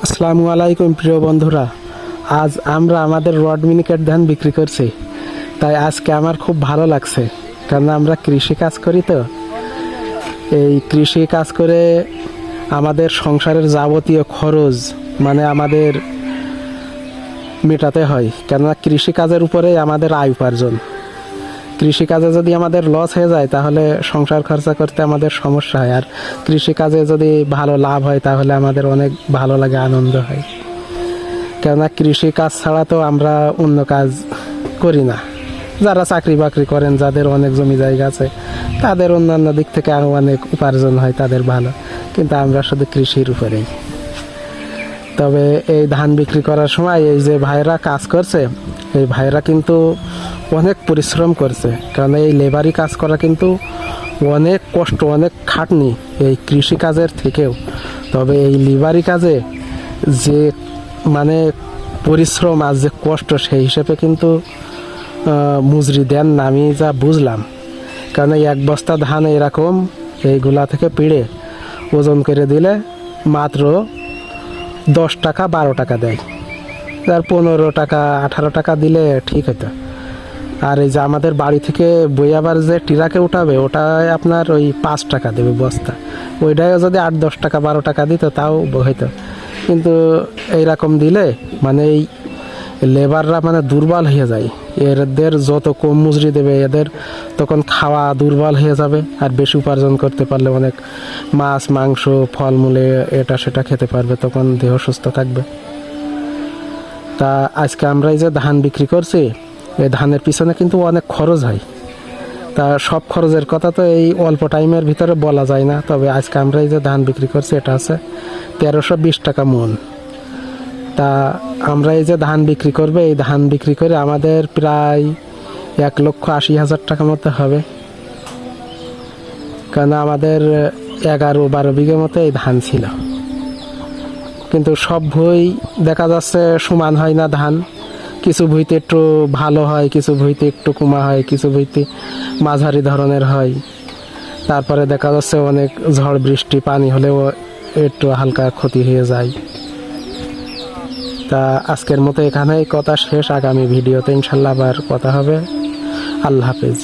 আসসালামু আলাইকুম প্রিয় বন্ধুরা, আজ আমরা আমাদের রড মিনিকেট ধান বিক্রি করছি। তাই আজকে আমার খুব ভালো লাগছে, কারণ আমরা কৃষি কাজ করি। তো এই কৃষি কাজ করে আমাদের সংসারের যাবতীয় খরচ আমাদের মেটাতে হয়, কেননা কৃষি কাজের উপরেই আমাদের আয় উপার্জন। কৃষিকাজে যদি আমাদের লস হয়ে যায় তাহলে সংসার খরচা করতে আমাদের সমস্যা হয়, আর কৃষিকাজে যদি ভালো লাভ হয় তাহলে আমাদের অনেক ভালো লাগে, আনন্দ হয়। কেননা কৃষি কাজ ছাড়া তো আমরা অন্য কাজ করি না। যারা চাকরি বাকরি করেন, যাদের অনেক জমি জায়গা আছে, তাদের অন্যান্য দিক থেকে আরও অনেক উপার্জন হয়, তাদের ভালো। কিন্তু আমরা শুধু কৃষির উপরেই। তবে এই ধান বিক্রি করার সময় এই যে ভাইরা কাজ করছে, এই ভাইরা কিন্তু অনেক পরিশ্রম করছে, কারণ এই লেবারি কাজ করা কিন্তু অনেক কষ্ট, অনেক খাটনি এই কৃষি কাজের থেকেও। তবে এই লেবারি কাজে যে পরিশ্রম আর যে কষ্ট, সেই হিসেবে কিন্তু মজুরি দেন না, আমি যা বুঝলাম। কারণ এক বস্তা ধান এরকম এইগুলা থেকে পিড়ে ওজন করে দিলে মাত্র 10 টাকা 12 টাকা দেয়, আর 15 টাকা 18 টাকা দিলে ঠিক হতো। আর এই যে আমাদের বাড়ি থেকে বইয়াবার যে টিরাকে উঠাবে, ওটায় আপনার ওই 5 টাকা দেবে বস্তা। ওইটায় যদি 8-10 টাকা 12 টাকা দিত তাও হইতো। কিন্তু এইরকম দিলে এই লেবাররা দুর্বল হয়ে যায়। এদের যত কম মজুরি দেবে, এদের তখন খাওয়া দুর্বল হয়ে যাবে। আর বেশি উপার্জন করতে পারলে অনেক মাছ মাংস ফলমূলে এটা সেটা খেতে পারবে, তখন দেহ সুস্থ থাকবে। তা আজকে আমরা এই যে ধান বিক্রি করছি, এই ধানের পিছনে কিন্তু অনেক খরচ হয়। তা সব খরচের কথা তো এই অল্প টাইমের ভিতরে বলা যায় না। তবে আজকে আমরা এই যে ধান বিক্রি করছি, এটা আছে 1320 টাকা মন। তা আমরা এই যে ধান বিক্রি করবে, এই ধান বিক্রি করে আমাদের প্রায় 1,80,000 টাকা মতো হবে। কারণ আমাদের 11-12 বিঘে মতো এই ধান ছিল। কিন্তু সব ভুঁই দেখা যাচ্ছে সমান হয় না ধান। কিছু ভুঁইতে একটু ভালো হয়, কিছু ভুঁইতে একটু কমা হয়, কিছু ভুঁইতে মাঝারি ধরনের হয়। তারপরে দেখা যাচ্ছে অনেক ঝড় বৃষ্টি পানি হলেও একটু হালকা ক্ষতি হয়ে যায়। তা আজকের মতো এখানেই কথা শেষ। আগামী ভিডিওতে ইনশাল্লাহ আবার কথা হবে। আল্লাহ হাফেজ।